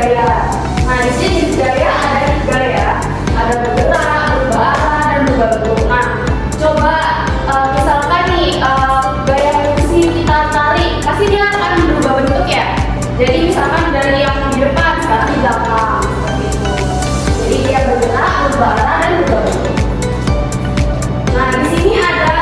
gaya. Nah, di sini gaya ada 3 ya. Ada bergerak, berbalah, dan berbentuk. Nah, coba misalkan nih gaya kursi kita tarik, pasti dia akan berubah bentuk ya. Jadi misalkan dari yang di depan sekarang di belakang seperti itu. Jadi dia bergerak, berbalah, dan berbentuk. Nah, di sini ada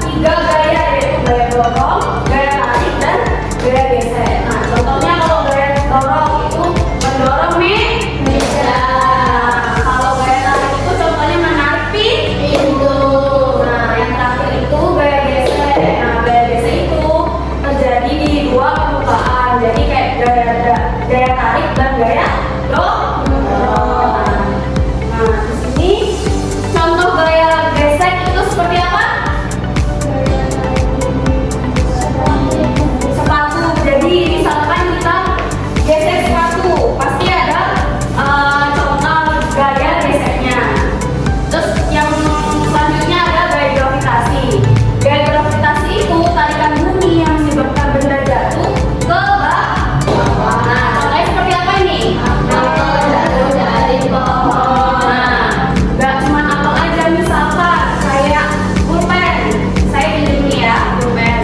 3 gaya, yaitu gaya dorong, gaya tarik, dan gaya gesek. Nah, contohnya kalau gaya dorong itu mendorong meja. Kalau gaya tarik itu contohnya menarik pintu. Nah, yang terakhir itu gaya gesek. Nah, gaya gesek itu terjadi di 2 permukaan. Jadi kayak gaya tarik dan gaya dorong. Nah, di sini contoh gaya gesek itu seperti apa? Sepatu. Jadi misalkan kita gesek sepatu, pasti ada contoh gaya geseknya. Terus yang selanjutnya ada gaya gravitasi. Gaya gravitasi itu tarikan bumi yang menyebabkan benda jatuh ke bawah. Nah, contohnya seperti apa ini? Apel jatuh dari pohon. Nah, nggak cuma apel aja, misalkan kayak pulpen. Saya pinjam nih ya, pulpen.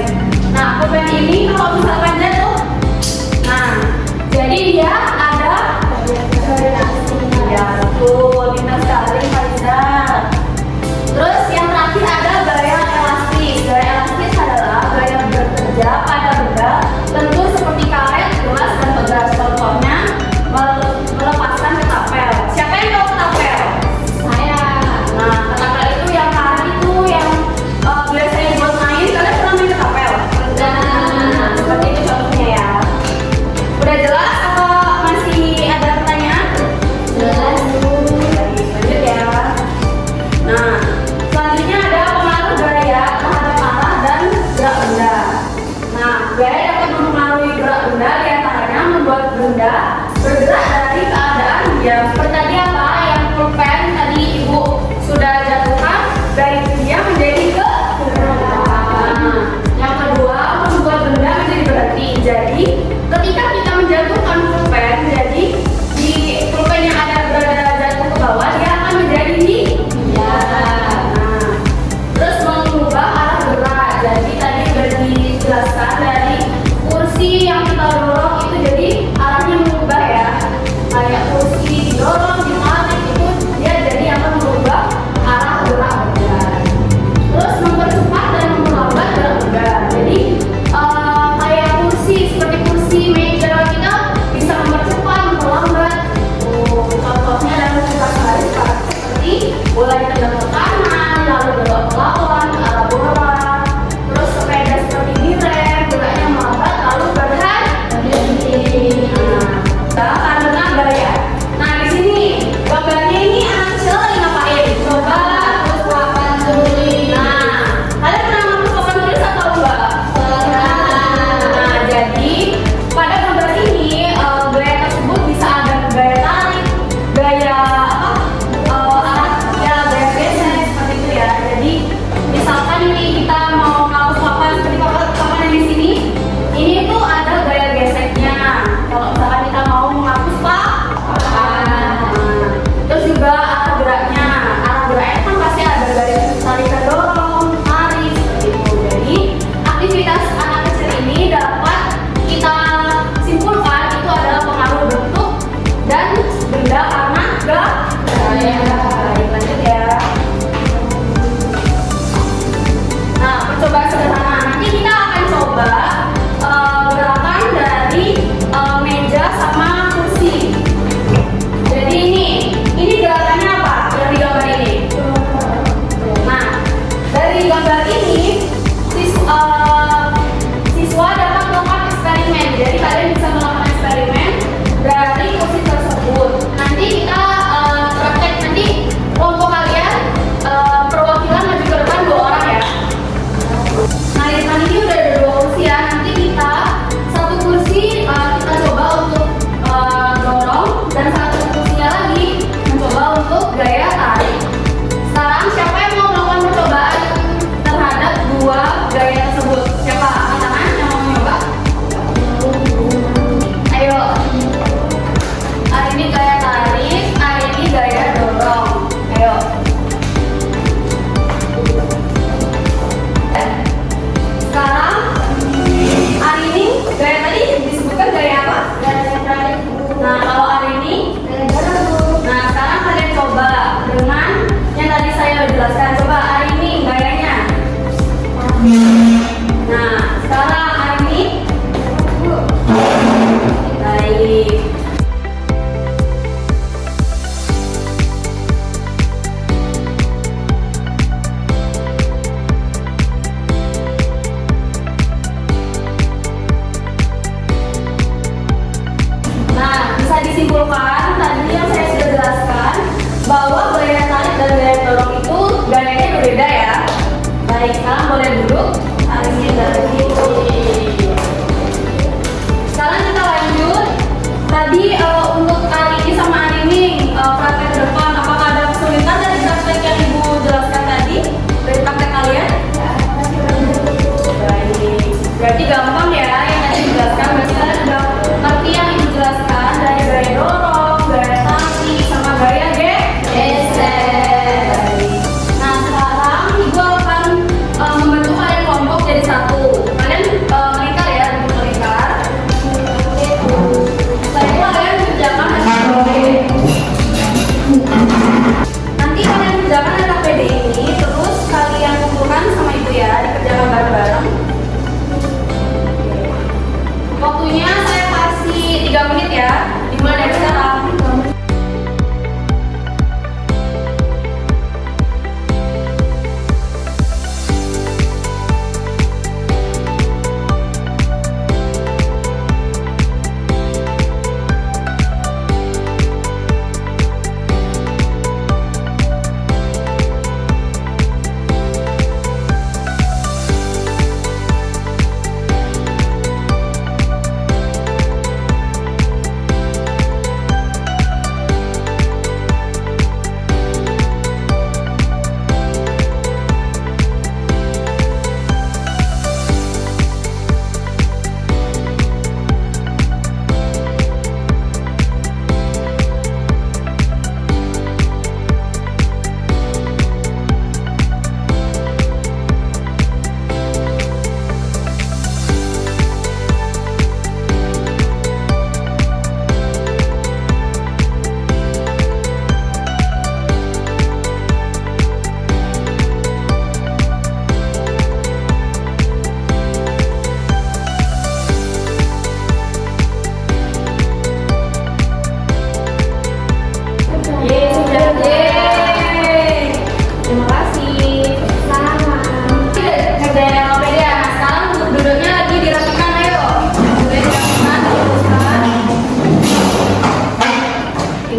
Nah, pulpen ini kalau misalkan jatuh, nah, jadi dia ada ya, betul, pintar sekali Faizal. Terus yang terakhir ada gaya elastis. Gaya elastis adalah gaya bekerja pada benda tentu seperti karet, gelas, dan pegas. Contohnya melepaskan ketapel. Siapa yang tahu ketapel? Saya. Nah, ketapel itu yang karet itu yang biasanya buat main. Kalian pernah main ketapel? Nah, seperti itu contohnya ya. Udah jelas atau masih ada pertanyaan? Jelas. Lanjut ya. Nah, selanjutnya ada pengaruh gaya terhadap arah dan gerak benda. Nah, gaya dapat mempengaruhi gerak benda, diantaranya membuat benda bergerak dari keadaan diam. Seperti tadi apa? Yang pulpen tadi ibu sudah jatuhkan, dari diam menjadi ke gerak. Yang kedua, membuat benda menjadi berhenti. Jadi, ketika kita menjatuhkan pulpen, jadi di pulpen yang ada berada jatuh ke bawah, dia akan menjadi diam. Nah, terus mengubah arah gerak. Jadi tadi sudah dijelaskan dari kursi yang kita dorong itu jadi arahnya mengubah ya. Kayak kursi didorong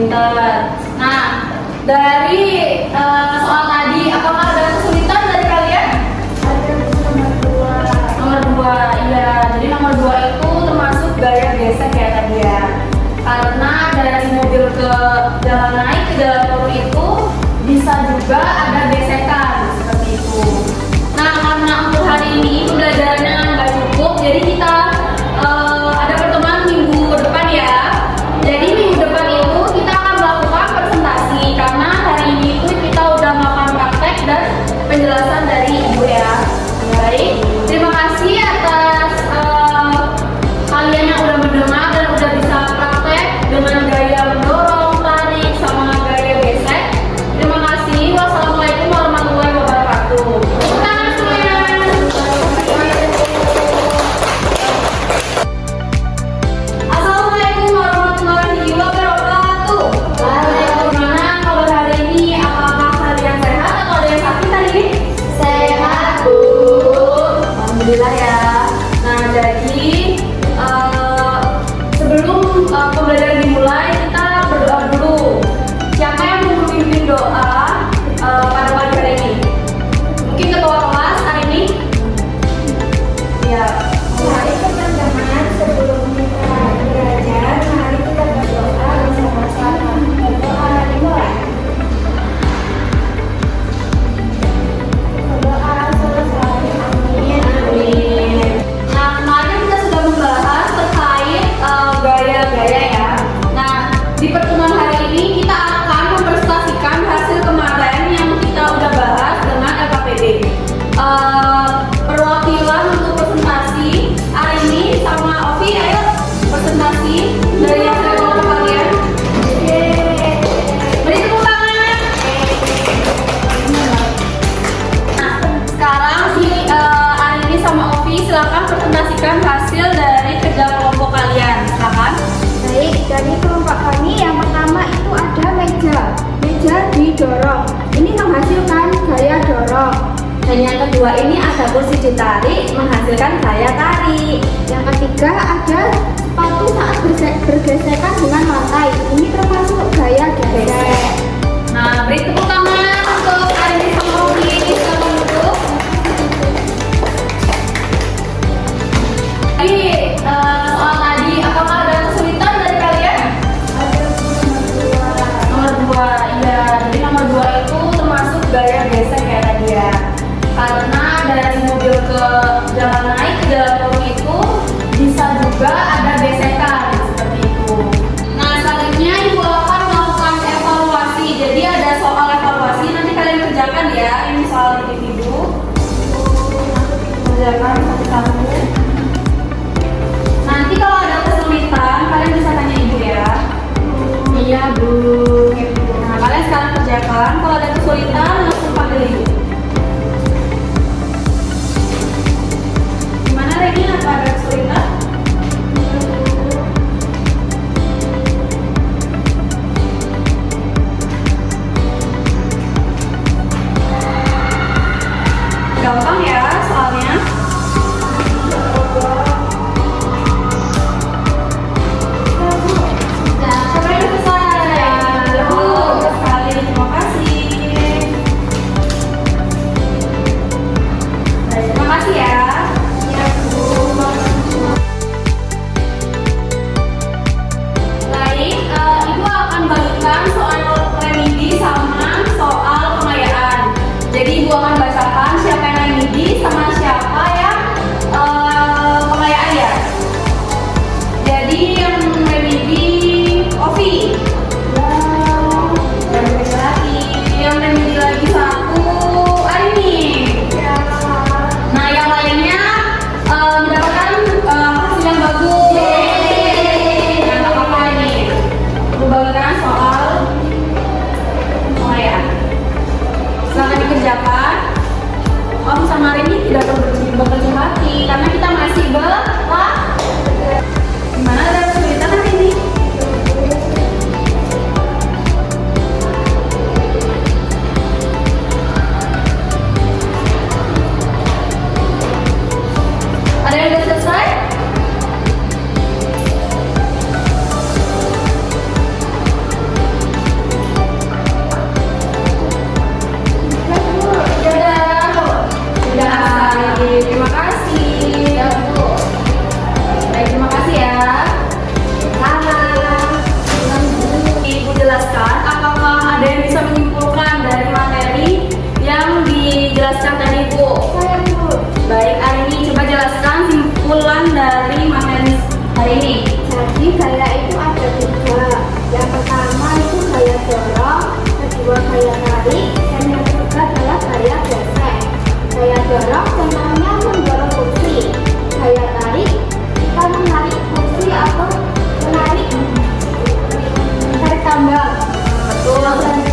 pintar. Nah, dari soal tadi, apakah ada kesulitan dari kalian? Ada nomor 2. Nomor 2, iya. Jadi nomor 2 itu termasuk gaya gesek ya tadi ya. Karena dari mobil ke jalan naik ke jalan turun itu bisa juga ada gesekan seperti itu. Nah, karena untuk hari ini pembelajarannya nggak cukup, jadi kita ada pertemuan minggu depan ya. Jadi minggu depan itu kita akan melakukan presentasi karena hari ini itu kita udah melakukan praktek dan penjelasan dari ibu ya. Baik, terima kasih atas kalian yang udah mendengar dan udah bisa praktek dengan gaya mendorong, tarik, sama gaya gesek. Terima kasih. Wassalamualaikum warahmatullahi wabarakatuh. Tepuk tangan semuanya. Assalamualaikum warahmatullahi wabarakatuh. Gimana kabar hari ini? Apakah kalian sehat atau ada yang sakit hari ini? Sehat, Bu. Alhamdulillah ya. Nah, jadi sebelum pembelajaran dimulai, kita berdoa dulu. Siapa yang mau memimpin doa pada pagi hari ini? Mungkin ketua kelas hari ini? Ya. Mari teman-teman, sebelum kita belajar, mari kita berdoa bersama-sama. Berdoa dimulai. Berdoa selesai. Amin. Amin. Nah, kemarin kita sudah membahas terkait gaya-gaya ya. Nah, di pertemuan hari ini kita akan mempresentasikan hasil kemarin yang kita udah bahas dengan LKPD. Perwakilan untuk presentasi hari ini sama Ovi, ayo presentasi dari hasil kelompok kalian. Beri tepuk tangan. Nah, sekarang si Arini sama Ovi silakan presentasikan hasil dari kerja kelompok kalian. Silakan. Baik, dari kelompok kami yang pertama itu ada meja. Meja didorong. Ini menghasilkan gaya dorong. Dan yang kedua ini ada kursi ditarik menghasilkan gaya tarik. Yang ketiga ada sepatu saat bergesekan dengan lantai. Ini termasuk gaya gesek. Nah, beri tepuk tangan untuk Arini sama Ovi. Selamat duduk. Jadi soal tadi, apakah ada kesulitan dari kalian? Ada nomor 2. Nomor 2, iya. Jadi nomor 2 itu termasuk gaya gesek ya tadi ya. Karena dari mobil ke jalan naik ke jalan turun itu bisa juga ada gesekan seperti itu. Nah, selanjutnya ibu akan melakukan evaluasi. Jadi ada soal evaluasi, nanti kalian kerjakan ya. Ini soal individu. Kerjakan satu-satu. Nanti kalau ada kesulitan, kalian bisa tanya ibu ya. Iya, Bu. Nah, kalian sekarang kerjakan. Kalau ada kesulitan, langsung panggil ibu. Gimana Reni? Apa ada kesulitan? Gampang ya soalnya. Sampai selesai. Bagus sekali. Terima kasih. Baik, terima kasih ya. Ya, Bu. Baik, ibu akan bagikan soal remedi sama soal pengayaan. Jadi ibu akan bacakan siapa yang remedi sama siapa yang pengayaan ya. Jadi yang remedi Ovi. Dan lagi yang remedi lagi satu Arini. Ya. Nah, yang lainnya mendapatkan hasil yang bagus. Nah, nggak apa-apa ini. Aku bagikan soal pengayaan. Silakan dikerjakan. Om sama Rini tidak perlu bekerja hati karena kita masih gimana ada kesulitan hari ini? Ada yang sudah selesai? Betul.